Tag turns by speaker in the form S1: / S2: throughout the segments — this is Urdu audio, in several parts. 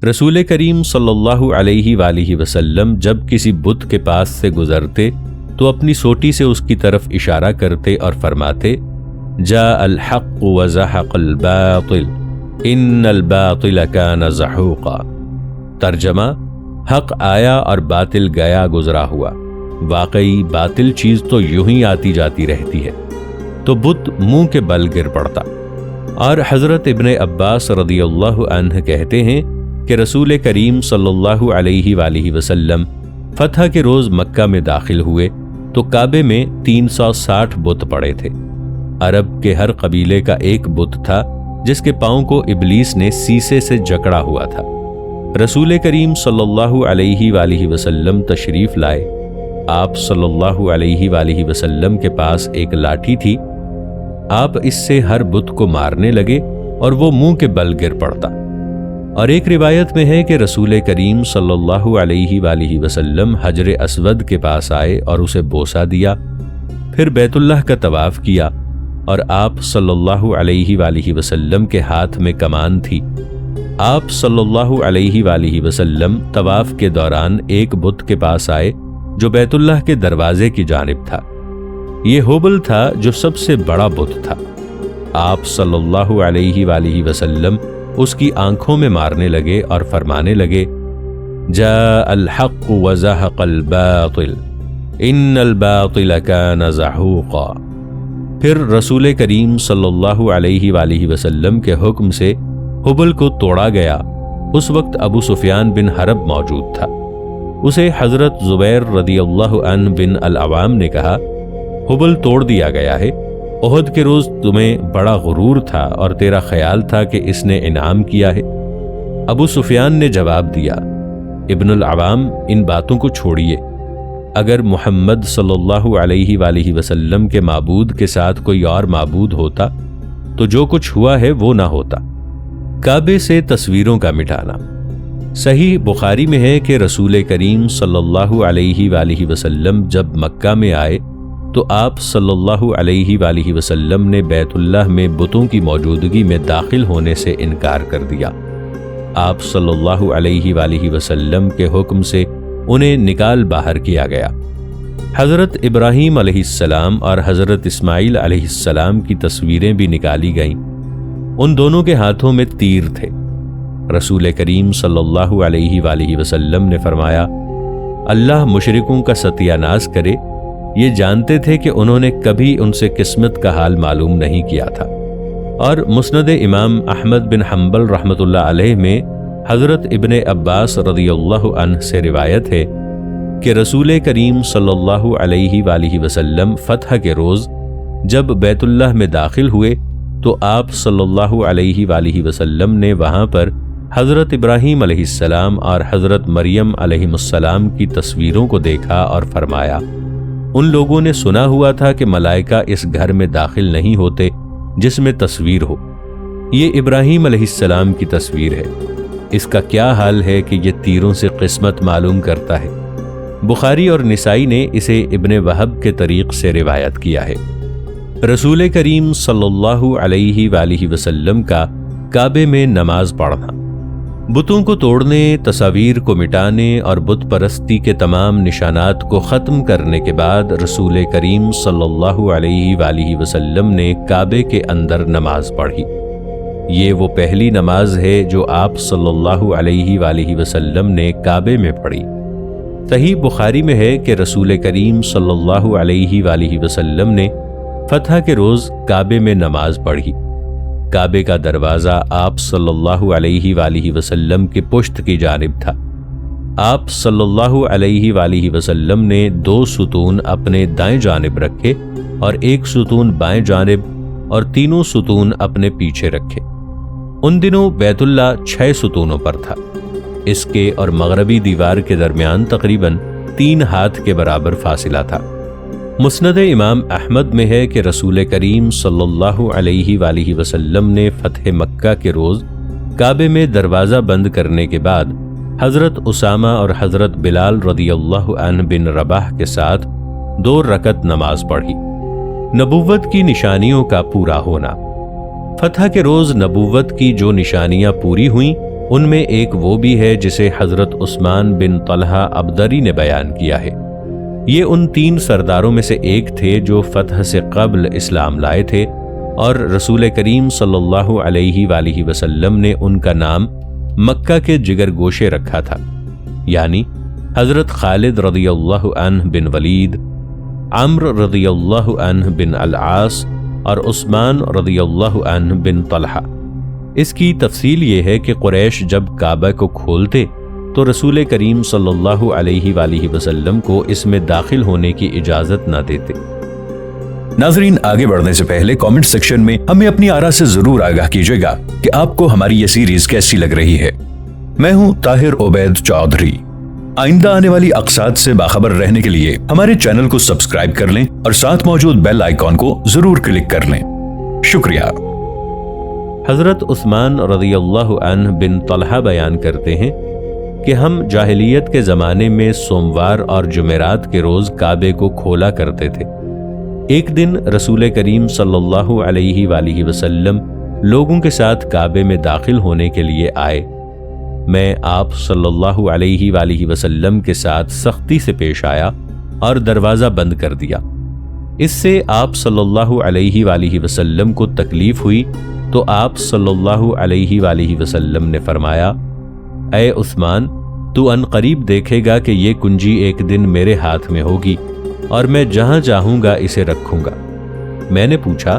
S1: رسول کریم صلی اللہ علیہ وآلہ وسلم جب کسی بت کے پاس سے گزرتے تو اپنی سوٹی سے اس کی طرف اشارہ کرتے اور فرماتے جاء الحق وزحق الباطل ان الباطل کان زحوقا۔ ترجمہ: حق آیا اور باطل گیا گزرا ہوا، واقعی باطل چیز تو یوں ہی آتی جاتی رہتی ہے۔ تو بت منہ کے بل گر پڑتا۔ اور حضرت ابن عباس رضی اللہ عنہ کہتے ہیں کہ رسول کریم صلی اللہ علیہ وآلہ وسلم فتح کے روز مکہ میں داخل ہوئے تو کعبے میں 360 بت پڑے تھے۔ عرب کے ہر قبیلے کا ایک بت تھا جس کے پاؤں کو ابلیس نے سیسے سے جکڑا ہوا تھا۔ رسول کریم صلی اللہ علیہ وآلہ وسلم تشریف لائے۔ آپ صلی اللہ علیہ وآلہ وسلم کے پاس ایک لاٹھی تھی۔ آپ اس سے ہر بت کو مارنے لگے اور وہ منہ کے بل گر پڑتا۔ اور ایک روایت میں ہے کہ رسول کریم صلی اللہ علیہ وآلہ وسلم حجر اسود کے پاس آئے اور اسے بوسہ دیا، پھر بیت اللہ کا طواف کیا، اور آپ صلی اللہ علیہ وآلہ وسلم کے ہاتھ میں کمان تھی۔ آپ صلی اللہ علیہ وآلہ وسلم طواف کے دوران ایک بت کے پاس آئے جو بیت اللہ کے دروازے کی جانب تھا۔ یہ ہوبل تھا جو سب سے بڑا بت تھا۔ آپ صلی اللہ علیہ وآلہ وسلم اس کی آنکھوں میں مارنے لگے اور فرمانے لگے جاء الحق وزحق الباطل ان الباطل کان زحوقا۔ پھر رسول کریم صلی اللہ علیہ وآلہ وسلم کے حکم سے ہوبل کو توڑا گیا۔ اس وقت ابو سفیان بن حرب موجود تھا۔ اسے حضرت زبیر رضی اللہ عنہ بن العوام نے کہا ہوبل توڑ دیا گیا ہے، احد کے روز تمہیں بڑا غرور تھا اور تیرا خیال تھا کہ اس نے انعام کیا ہے۔ ابو سفیان نے جواب دیا ابن العوام ان باتوں کو چھوڑیے، اگر محمد صلی اللہ علیہ وآلہ وسلم کے معبود کے ساتھ کوئی اور معبود ہوتا تو جو کچھ ہوا ہے وہ نہ ہوتا۔ کعبے سے تصویروں کا مٹانا۔ صحیح بخاری میں ہے کہ رسول کریم صلی اللہ علیہ وآلہ وسلم جب مکہ میں آئے تو آپ صلی اللہ علیہ وآلہ وسلم نے بیت اللہ میں بتوں کی موجودگی میں داخل ہونے سے انکار کر دیا۔ آپ صلی اللہ علیہ وآلہ وسلم کے حکم سے انہیں نکال باہر کیا گیا۔ حضرت ابراہیم علیہ السلام اور حضرت اسماعیل علیہ السلام کی تصویریں بھی نکالی گئیں۔ ان دونوں کے ہاتھوں میں تیر تھے۔ رسول کریم صلی اللہ علیہ وآلہ وسلم نے فرمایا اللہ مشرکوں کا ستیہ ناز کرے، یہ جانتے تھے کہ انہوں نے کبھی ان سے قسمت کا حال معلوم نہیں کیا تھا۔ اور مسند امام احمد بن حنبل رحمۃ اللہ علیہ میں حضرت ابن عباس رضی اللہ عنہ سے روایت ہے کہ رسول کریم صلی اللہ علیہ وآلہ وسلم فتح کے روز جب بیت اللہ میں داخل ہوئے تو آپ صلی اللہ علیہ وآلہ وسلم نے وہاں پر حضرت ابراہیم علیہ السلام اور حضرت مریم علیہ السلام کی تصویروں کو دیکھا اور فرمایا ان لوگوں نے سنا ہوا تھا کہ ملائکہ اس گھر میں داخل نہیں ہوتے جس میں تصویر ہو۔ یہ ابراہیم علیہ السلام کی تصویر ہے، اس کا کیا حال ہے کہ یہ تیروں سے قسمت معلوم کرتا ہے۔ بخاری اور نسائی نے اسے ابن وہب کے طریق سے روایت کیا ہے۔ رسول کریم صلی اللہ علیہ وآلہ وسلم کا کعبے میں نماز پڑھنا۔ بتوں کو توڑنے، تصاویر کو مٹانے اور بت پرستی کے تمام نشانات کو ختم کرنے کے بعد رسول کریم صلی اللہ علیہ وآلہ وسلم نے کعبے کے اندر نماز پڑھی۔ یہ وہ پہلی نماز ہے جو آپ صلی اللہ علیہ وآلہ وسلم نے کعبے میں پڑھی۔ صحیح بخاری میں ہے کہ رسول کریم صلی اللہ علیہ وآلہ وسلم نے فتح کے روز کعبے میں نماز پڑھی۔ کعبے کا دروازہ آپ صلی اللہ علیہ وآلہ وسلم کی پشت کی جانب تھا۔ آپ صلی اللہ علیہ وآلہ وسلم نے 2 ستون اپنے دائیں جانب رکھے اور 1 ستون بائیں جانب اور تینوں ستون اپنے پیچھے رکھے۔ ان دنوں بیت اللہ 6 ستونوں پر تھا۔ اس کے اور مغربی دیوار کے درمیان تقریباً 3 ہاتھ کے برابر فاصلہ تھا۔ مسند امام احمد میں ہے کہ رسول کریم صلی اللہ علیہ وآلہ وسلم نے فتح مکہ کے روز کعبے میں دروازہ بند کرنے کے بعد حضرت اسامہ اور حضرت بلال رضی اللہ عنہ بن رباح کے ساتھ 2 رکعت نماز پڑھی۔ نبوت کی نشانیوں کا پورا ہونا۔ فتح کے روز نبوت کی جو نشانیاں پوری ہوئیں ان میں ایک وہ بھی ہے جسے حضرت عثمان بن طلحہ ابدری نے بیان کیا ہے۔ یہ ان 3 سرداروں میں سے ایک تھے جو فتح سے قبل اسلام لائے تھے، اور رسول کریم صلی اللہ علیہ وآلہ وسلم نے ان کا نام مکہ کے جگر گوشے رکھا تھا، یعنی حضرت خالد رضی اللہ عنہ بن ولید، عمرو رضی اللہ عنہ بن العاص اور عثمان رضی اللہ عنہ بن طلحہ۔ اس کی تفصیل یہ ہے کہ قریش جب کعبہ کو کھولتے تو رسول کریم صلی اللہ علیہ وآلہ وسلم کو اس میں داخل ہونے کی اجازت نہ دیتے۔
S2: ناظرین، آگے بڑھنے سے پہلے کامنٹ سیکشن میں ہمیں اپنی آراء سے ضرور آگاہ کیجیے گا کہ آپ کو ہماری یہ سیریز کیسی لگ رہی ہے۔ میں ہوں طاہر عبید چودھری۔ آئندہ آنے والی اقساط سے باخبر رہنے کے لیے ہمارے چینل کو سبسکرائب کر لیں اور ساتھ موجود بیل آئیکن کو ضرور کلک کر لیں۔ شکریہ۔
S1: حضرت عثمان رضی اللہ عنہ بن طلحہ بیان کرتے ہیں کہ ہم جاہلیت کے زمانے میں سوموار اور جمعرات کے روز کعبے کو کھولا کرتے تھے۔ ایک دن رسول کریم صلی اللہ علیہ وآلہ وسلم لوگوں کے ساتھ کعبے میں داخل ہونے کے لیے آئے۔ میں آپ صلی اللہ علیہ وآلہ وسلم کے ساتھ سختی سے پیش آیا اور دروازہ بند کر دیا۔ اس سے آپ صلی اللہ علیہ وآلہ وسلم کو تکلیف ہوئی تو آپ صلی اللہ علیہ وآلہ وسلم نے فرمایا، اے عثمان، تو ان قریب دیکھے گا کہ یہ کنجی ایک دن میرے ہاتھ میں ہوگی اور میں جہاں چاہوں گا اسے رکھوں گا۔ میں نے پوچھا،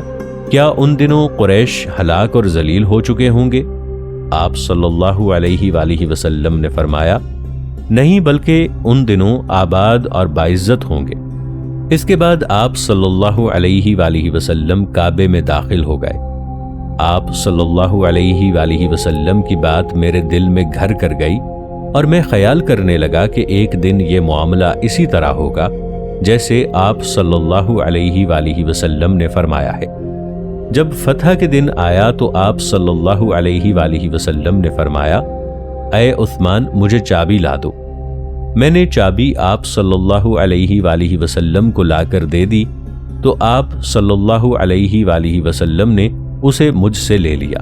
S1: کیا ان دنوں قریش ہلاک اور ذلیل ہو چکے ہوں گے؟ آپ صلی اللہ علیہ وآلہ وسلم نے فرمایا، نہیں، بلکہ ان دنوں آباد اور باعزت ہوں گے۔ اس کے بعد آپ صلی اللہ علیہ وآلہ وسلم کعبے میں داخل ہو گئے۔ آپ صلی اللہ علیہ وآلہ وسلم کی بات میرے دل میں گھر کر گئی اور میں خیال کرنے لگا کہ ایک دن یہ معاملہ اسی طرح ہوگا جیسے آپ صلی اللہ علیہ وآلہ وسلم نے فرمایا ہے۔ جب فتح کے دن آیا تو آپ صلی اللہ علیہ وآلہ وسلم نے فرمایا، اے عثمان، مجھے چابی لا دو۔ میں نے چابی آپ صلی اللہ علیہ وآلہ وسلم کو لا کر دے دی تو آپ صلی اللہ علیہ وآلہ وسلم نے اسے مجھ سے لے لیا،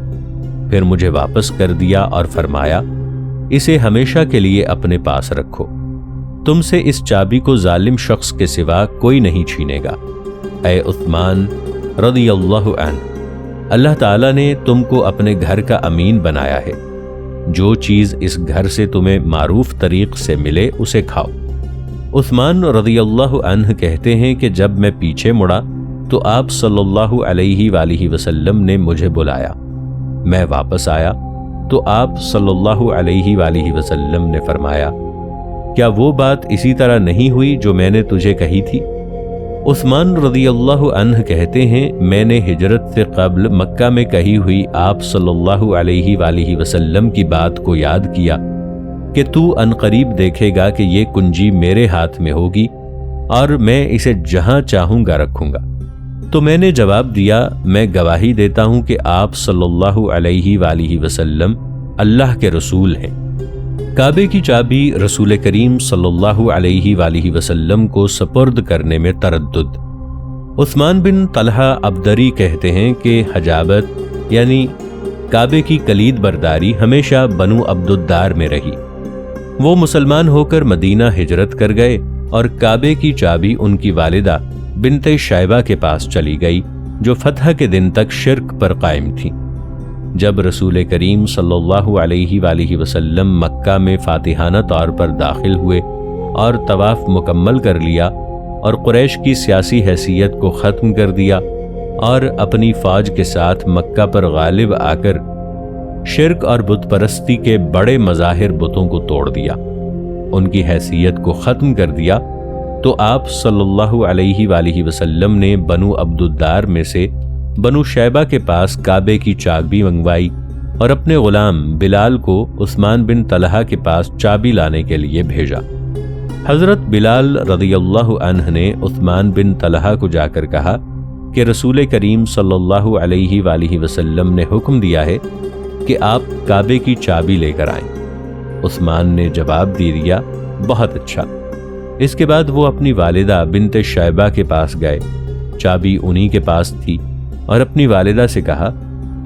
S1: پھر مجھے واپس کر دیا اور فرمایا، اسے ہمیشہ کے لیے اپنے پاس رکھو، تم سے اس چابی کو ظالم شخص کے سوا کوئی نہیں چھینے گا۔ اے عثمان رضی اللہ عنہ، اللہ تعالیٰ نے تم کو اپنے گھر کا امین بنایا ہے، جو چیز اس گھر سے تمہیں معروف طریق سے ملے اسے کھاؤ۔ عثمان رضی اللہ عنہ کہتے ہیں کہ جب میں پیچھے مڑا تو آپ صلی اللہ علیہ وآلہ وسلم نے مجھے بلایا۔ میں واپس آیا تو آپ صلی اللہ علیہ وآلہ وسلم نے فرمایا، کیا وہ بات اسی طرح نہیں ہوئی جو میں نے تجھے کہی تھی؟ عثمان رضی اللہ عنہ کہتے ہیں، میں نے ہجرت سے قبل مکہ میں کہی ہوئی آپ صلی اللہ علیہ وآلہ وسلم کی بات کو یاد کیا کہ تو عنقریب دیکھے گا کہ یہ کنجی میرے ہاتھ میں ہوگی اور میں اسے جہاں چاہوں گا رکھوں گا۔ تو میں نے جواب دیا، میں گواہی دیتا ہوں کہ آپ صلی اللہ علیہ وآلہ وسلم اللہ کے رسول ہیں۔ کعبے کی چابی رسول کریم صلی اللہ علیہ وآلہ وسلم کو سپرد کرنے میں تردد۔ عثمان بن طلحہ ابدری کہتے ہیں کہ حجابت یعنی کعبے کی کلید برداری ہمیشہ بنو عبد الدار میں رہی۔ وہ مسلمان ہو کر مدینہ ہجرت کر گئے اور کعبے کی چابی ان کی والدہ بنت شیبہ کے پاس چلی گئی، جو فتح کے دن تک شرک پر قائم تھی۔ جب رسول کریم صلی اللہ علیہ وآلہ وسلم مکہ میں فاتحانہ طور پر داخل ہوئے اور طواف مکمل کر لیا اور قریش کی سیاسی حیثیت کو ختم کر دیا اور اپنی فوج کے ساتھ مکہ پر غالب آ کر شرک اور بت پرستی کے بڑے مظاہر بتوں کو توڑ دیا، ان کی حیثیت کو ختم کر دیا، تو آپ صلی اللہ علیہ وآلہ وسلم نے بنو عبد الدار میں سے بنو شیبہ کے پاس کعبے کی چابی منگوائی اور اپنے غلام بلال کو عثمان بن طلحہ کے پاس چابی لانے کے لیے بھیجا۔ حضرت بلال رضی اللہ عنہ نے عثمان بن طلحہ کو جا کر کہا کہ رسول کریم صلی اللہ علیہ وآلہ وسلم نے حکم دیا ہے کہ آپ کعبے کی چابی لے کر آئیں۔ عثمان نے جواب دے دیا، بہت اچھا۔ اس کے بعد وہ اپنی والدہ بنت شیبہ کے پاس گئے، چابی انہی کے پاس تھی، اور اپنی والدہ سے کہا،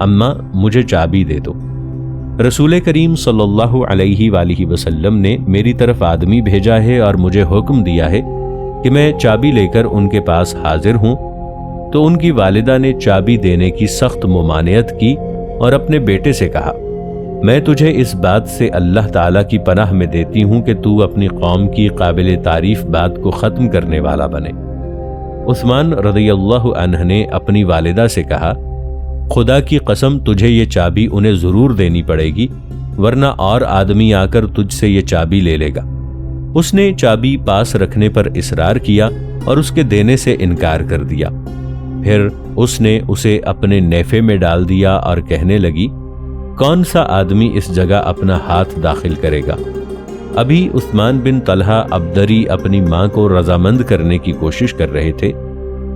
S1: اماں مجھے چابی دے دو۔ رسول کریم صلی اللہ علیہ وآلہ وسلم نے میری طرف آدمی بھیجا ہے اور مجھے حکم دیا ہے کہ میں چابی لے کر ان کے پاس حاضر ہوں۔ تو ان کی والدہ نے چابی دینے کی سخت ممانعت کی اور اپنے بیٹے سے کہا، میں تجھے اس بات سے اللہ تعالیٰ کی پناہ میں دیتی ہوں کہ تو اپنی قوم کی قابل تعریف بات کو ختم کرنے والا بنے۔ عثمان رضی اللہ عنہ نے اپنی والدہ سے کہا، خدا کی قسم تجھے یہ چابی انہیں ضرور دینی پڑے گی، ورنہ اور آدمی آ کر تجھ سے یہ چابی لے لے گا۔ اس نے چابی پاس رکھنے پر اصرار کیا اور اس کے دینے سے انکار کر دیا۔ پھر اس نے اسے اپنے نیفے میں ڈال دیا اور کہنے لگی، کون سا آدمی اس جگہ اپنا ہاتھ داخل کرے گا؟ ابھی عثمان بن طلحہ عبدری اپنی ماں کو رضامند کرنے کی کوشش کر رہے تھے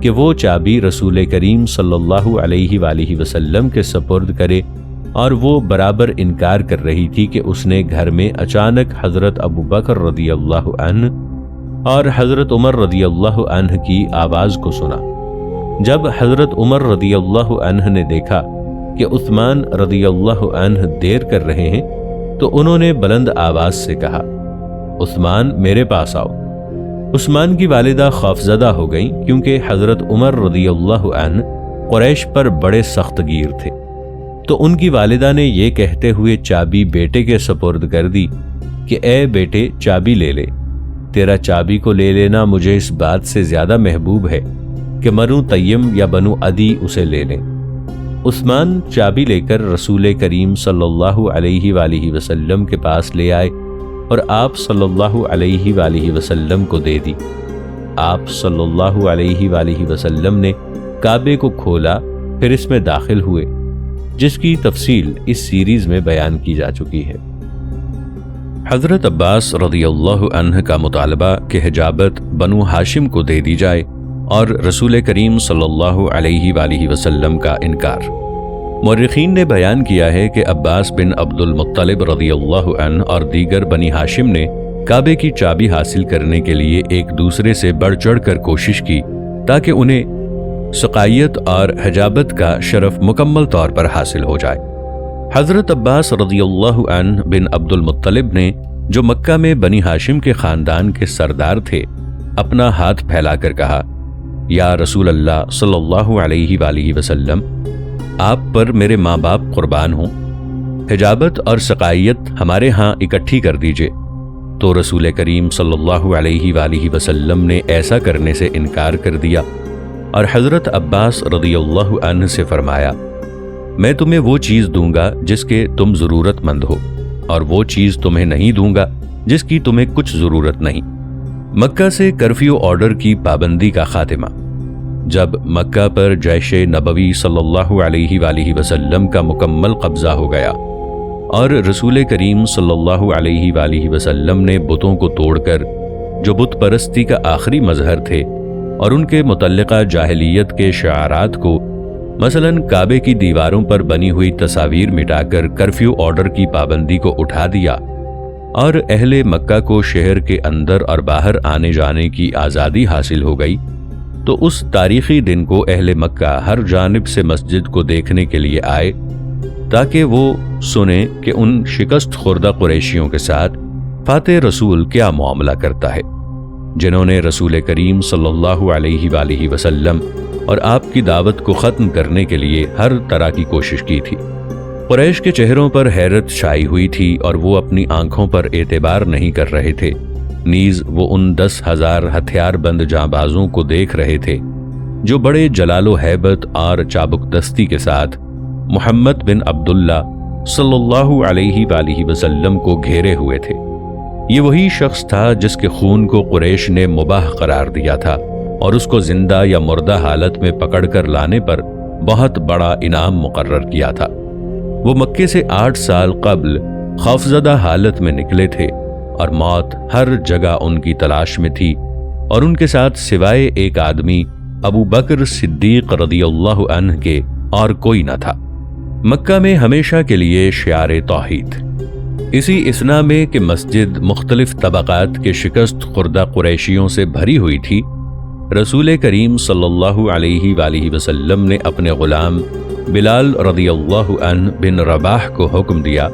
S1: کہ وہ چابی رسول کریم صلی اللہ علیہ وآلہ وسلم کے سپرد کرے، اور وہ برابر انکار کر رہی تھی کہ اس نے گھر میں اچانک حضرت ابو بکر رضی اللہ عنہ اور حضرت عمر رضی اللہ عنہ کی آواز کو سنا۔ جب حضرت عمر رضی اللہ عنہ نے دیکھا کہ عثمان رضی اللہ عنہ دیر کر رہے ہیں تو انہوں نے بلند آواز سے کہا، عثمان میرے پاس آؤ۔ عثمان کی والدہ خوفزدہ ہو گئیں کیونکہ حضرت عمر رضی اللہ عنہ قریش پر بڑے سخت گیر تھے۔ تو ان کی والدہ نے یہ کہتے ہوئے چابی بیٹے کے سپرد کر دی کہ اے بیٹے چابی لے لے، تیرا چابی کو لے لینا مجھے اس بات سے زیادہ محبوب ہے کہ بنو تیم یا بنو عدی اسے لے لیں۔ عثمان چابی لے کر رسول کریم صلی اللہ علیہ وآلہ وسلم کے پاس لے آئے اور آپ صلی اللہ علیہ وآلہ وسلم کو دے دی۔ آپ صلی اللہ علیہ وآلہ وسلم نے کعبے کو کھولا، پھر اس میں داخل ہوئے، جس کی تفصیل اس سیریز میں بیان کی جا چکی ہے۔ حضرت عباس رضی اللہ عنہ کا مطالبہ کہ حجابت بنو ہاشم کو دے دی جائے اور رسول کریم صلی اللہ علیہ وآلہ وسلم کا انکار۔ مورخین نے بیان کیا ہے کہ عباس بن عبد المطلب رضی اللہ عنہ اور دیگر بنی ہاشم نے کعبے کی چابی حاصل کرنے کے لیے ایک دوسرے سے بڑھ چڑھ کر کوشش کی تاکہ انہیں سقائیت اور حجابت کا شرف مکمل طور پر حاصل ہو جائے۔ حضرت عباس رضی اللہ عنہ بن عبد المطلب نے، جو مکہ میں بنی ہاشم کے خاندان کے سردار تھے، اپنا ہاتھ پھیلا کر کہا، یا رسول اللہ صلی اللہ علیہ وآلہ وسلم، آپ پر میرے ماں باپ قربان ہوں، حجابت اور سقائیت ہمارے ہاں اکٹھی کر دیجئے۔ تو رسول کریم صلی اللہ علیہ وآلہ وسلم نے ایسا کرنے سے انکار کر دیا اور حضرت عباس رضی اللہ عنہ سے فرمایا، میں تمہیں وہ چیز دوں گا جس کے تم ضرورت مند ہو، اور وہ چیز تمہیں نہیں دوں گا جس کی تمہیں کچھ ضرورت نہیں۔ مکہ سے کرفیو آرڈر کی پابندی کا خاتمہ۔ جب مکہ پر جیش نبوی صلی اللہ علیہ وآلہ وسلم کا مکمل قبضہ ہو گیا اور رسول کریم صلی اللہ علیہ وآلہ وسلم نے بتوں کو توڑ کر، جو بت پرستی کا آخری مظہر تھے، اور ان کے متعلقہ جاہلیت کے شعارات کو، مثلاً کعبے کی دیواروں پر بنی ہوئی تصاویر مٹا کر کرفیو آرڈر کی پابندی کو اٹھا دیا اور اہل مکہ کو شہر کے اندر اور باہر آنے جانے کی آزادی حاصل ہو گئی، تو اس تاریخی دن کو اہل مکہ ہر جانب سے مسجد کو دیکھنے کے لیے آئے تاکہ وہ سنیں کہ ان شکست خوردہ قریشیوں کے ساتھ فاتح رسول کیا معاملہ کرتا ہے، جنہوں نے رسول کریم صلی اللہ علیہ وآلہ وسلم اور آپ کی دعوت کو ختم کرنے کے لیے ہر طرح کی کوشش کی تھی۔ قریش کے چہروں پر حیرت چھائی ہوئی تھی اور وہ اپنی آنکھوں پر اعتبار نہیں کر رہے تھے، نیز وہ ان 10,000 ہتھیار بند جانبازوں کو دیکھ رہے تھے جو بڑے جلال و ہیبت اور چابک دستی کے ساتھ محمد بن عبداللہ صلی اللہ علیہ وآلہ وسلم کو گھیرے ہوئے تھے۔ یہ وہی شخص تھا جس کے خون کو قریش نے مباح قرار دیا تھا اور اس کو زندہ یا مردہ حالت میں پکڑ کر لانے پر بہت بڑا انعام مقرر کیا تھا۔ وہ مکے سے 8 سال قبل خوفزدہ حالت میں نکلے تھے اور موت ہر جگہ ان کی تلاش میں تھی، اور ان کے ساتھ سوائے ایک آدمی ابو بکر صدیق رضی اللہ عنہ کے اور کوئی نہ تھا۔ مکہ میں ہمیشہ کے لیے شعار توحید۔ اسی اثنا میں کہ مسجد مختلف طبقات کے شکست خوردہ قریشیوں سے بھری ہوئی تھی، رسول کریم صلی اللہ علیہ وآلہ وسلم نے اپنے غلام بلال رضی اللہ عنہ بن رباح کو حکم دیا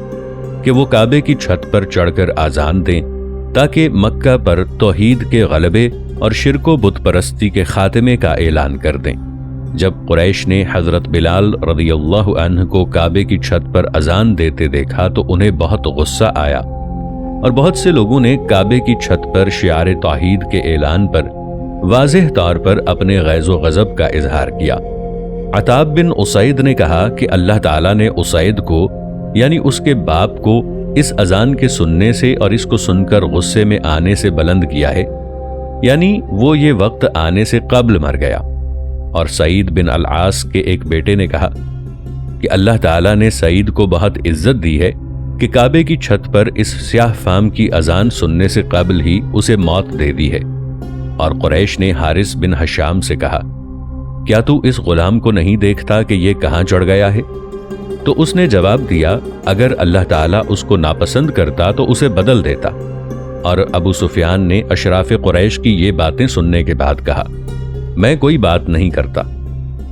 S1: کہ وہ کعبے کی چھت پر چڑھ کر اذان دیں تاکہ مکہ پر توحید کے غلبے اور شرک و بت پرستی کے خاتمے کا اعلان کر دیں۔ جب قریش نے حضرت بلال رضی اللہ عنہ کو کعبے کی چھت پر اذان دیتے دیکھا تو انہیں بہت غصہ آیا، اور بہت سے لوگوں نے کعبے کی چھت پر شعار توحید کے اعلان پر واضح طور پر اپنے غیظ و غضب کا اظہار کیا۔ عتاب بن اسید نے کہا کہ اللہ تعالیٰ نے اسید کو یعنی اس کے باپ کو اس اذان کے سننے سے اور اس کو سن کر غصے میں آنے سے بلند کیا ہے، یعنی وہ یہ وقت آنے سے قبل مر گیا۔ اور سعید بن العاص کے ایک بیٹے نے کہا کہ اللہ تعالیٰ نے سعید کو بہت عزت دی ہے کہ کعبے کی چھت پر اس سیاہ فام کی اذان سننے سے قبل ہی اسے موت دے دی ہے۔ اور قریش نے حارث بن حشام سے کہا، کیا تو اس غلام کو نہیں دیکھتا کہ یہ کہاں چڑھ گیا ہے؟ تو اس نے جواب دیا، اگر اللہ تعالیٰ اس کو ناپسند کرتا تو اسے بدل دیتا۔ اور ابو سفیان نے اشراف قریش کی یہ باتیں سننے کے بعد کہا، میں کوئی بات نہیں کرتا،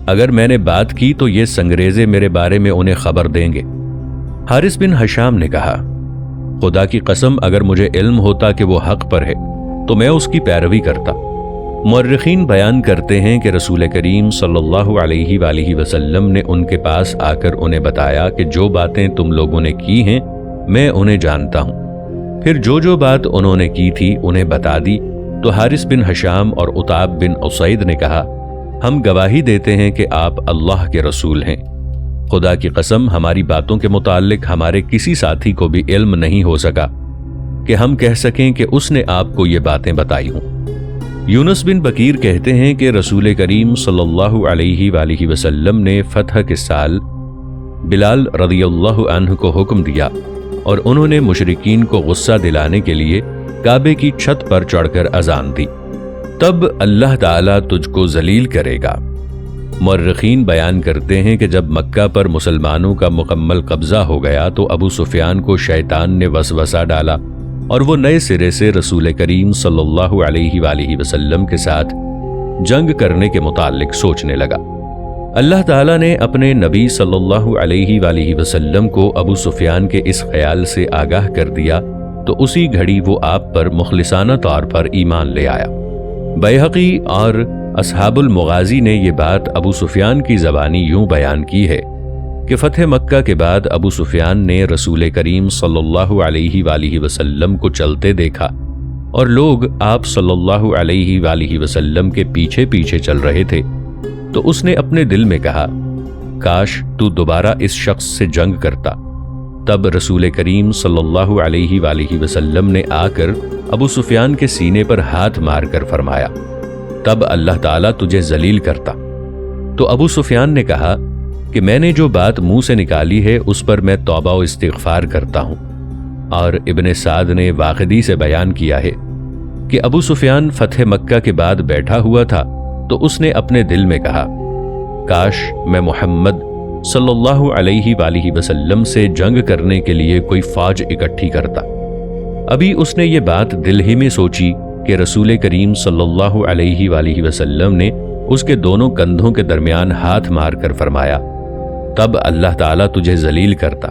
S1: اگر میں نے بات کی تو یہ سنگریزے میرے بارے میں انہیں خبر دیں گے۔ حارث بن حشام نے کہا، خدا کی قسم اگر مجھے علم ہوتا کہ وہ حق پر ہے تو میں اس کی پیروی کرتا۔ مورخین بیان کرتے ہیں کہ رسول کریم صلی اللہ علیہ وآلہ وسلم نے ان کے پاس آ کر انہیں بتایا کہ جو باتیں تم لوگوں نے کی ہیں میں انہیں جانتا ہوں۔ پھر جو بات انہوں نے کی تھی انہیں بتا دی تو حارث بن حشام اور عتاب بن اسید نے کہا، ہم گواہی دیتے ہیں کہ آپ اللہ کے رسول ہیں۔ خدا کی قسم ہماری باتوں کے متعلق ہمارے کسی ساتھی کو بھی علم نہیں ہو سکا کہ ہم کہہ سکیں کہ اس نے آپ کو یہ باتیں بتائی ہوں۔ یونس بن بکیر کہتے ہیں کہ رسول کریم صلی اللہ علیہ وآلہ وسلم نے فتح کے سال بلال رضی اللہ عنہ کو حکم دیا اور انہوں نے مشرکین کو غصہ دلانے کے لیے کعبے کی چھت پر چڑھ کر اذان دی، تب اللہ تعالیٰ تجھ کو ذلیل کرے گا۔ مورخین بیان کرتے ہیں کہ جب مکہ پر مسلمانوں کا مکمل قبضہ ہو گیا تو ابو سفیان کو شیطان نے وسوسہ ڈالا اور وہ نئے سرے سے رسول کریم صلی اللہ علیہ وآلہ وسلم کے ساتھ جنگ کرنے کے متعلق سوچنے لگا۔ اللہ تعالیٰ نے اپنے نبی صلی اللہ علیہ وآلہ وسلم کو ابو سفیان کے اس خیال سے آگاہ کر دیا تو اسی گھڑی وہ آپ پر مخلصانہ طور پر ایمان لے آیا۔ بیہقی اور اصحاب المغازی نے یہ بات ابو سفیان کی زبانی یوں بیان کی ہے کہ فتح مکہ کے بعد ابو سفیان نے رسول کریم صلی اللہ علیہ وآلہ وسلم کو چلتے دیکھا اور لوگ آپ صلی اللہ علیہ وآلہ وسلم کے پیچھے پیچھے چل رہے تھے، تو اس نے اپنے دل میں کہا، کاش تو دوبارہ اس شخص سے جنگ کرتا۔ تب رسول کریم صلی اللہ علیہ وآلہ وسلم نے آ کر ابو سفیان کے سینے پر ہاتھ مار کر فرمایا، تب اللہ تعالیٰ تجھے ذلیل کرتا۔ تو ابو سفیان نے کہا کہ میں نے جو بات منہ سے نکالی ہے اس پر میں توبہ و استغفار کرتا ہوں۔ اور ابن سعد نے واقدی سے بیان کیا ہے کہ ابو سفیان فتح مکہ کے بعد بیٹھا ہوا تھا تو اس نے اپنے دل میں کہا، کاش میں محمد صلی اللہ علیہ وآلہ وسلم سے جنگ کرنے کے لیے کوئی فوج اکٹھی کرتا۔ ابھی اس نے یہ بات دل ہی میں سوچی کہ رسول کریم صلی اللہ علیہ وآلہ وسلم نے اس کے دونوں کندھوں کے درمیان ہاتھ مار کر فرمایا، تب اللہ تعالیٰ تجھے ذلیل کرتا۔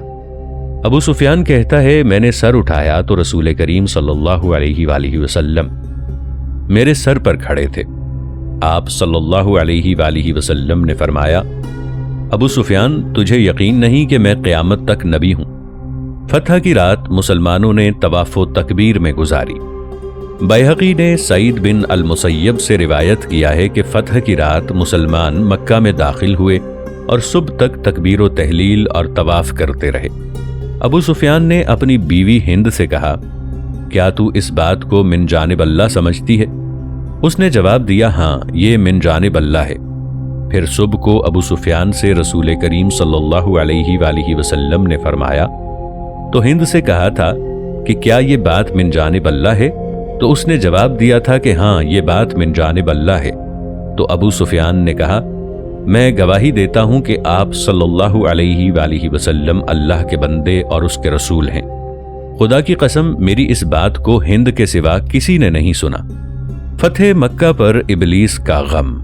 S1: ابو سفیان کہتا ہے، میں نے سر اٹھایا تو رسول کریم صلی اللہ علیہ وآلہ وسلم میرے سر پر کھڑے تھے۔ آپ صلی اللہ علیہ وآلہ وسلم نے فرمایا، ابو سفیان تجھے یقین نہیں کہ میں قیامت تک نبی ہوں۔ فتح کی رات مسلمانوں نے طواف و تکبیر میں گزاری۔ بیہقی نے سعید بن المسیب سے روایت کیا ہے کہ فتح کی رات مسلمان مکہ میں داخل ہوئے اور صبح تک تکبیر و تحلیل اور طواف کرتے رہے۔ ابو سفیان نے اپنی بیوی ہند سے کہا، کیا تو اس بات کو من جانب اللہ سمجھتی ہے؟ اس نے جواب دیا، ہاں یہ من جانب اللہ ہے۔ پھر صبح کو ابو سفیان سے رسول کریم صلی اللہ علیہ وآلہ وسلم نے فرمایا، تو ہند سے کہا تھا کہ کیا یہ بات من جانب اللہ ہے؟ تو اس نے جواب دیا تھا کہ ہاں یہ بات من جانب اللہ ہے۔ تو ابو سفیان نے کہا، میں گواہی دیتا ہوں کہ آپ صلی اللہ علیہ وآلہ وسلم اللہ کے بندے اور اس کے رسول ہیں۔ خدا کی قسم میری اس بات کو ہند کے سوا کسی نے نہیں سنا۔ فتح مکہ پر ابلیس کا غم۔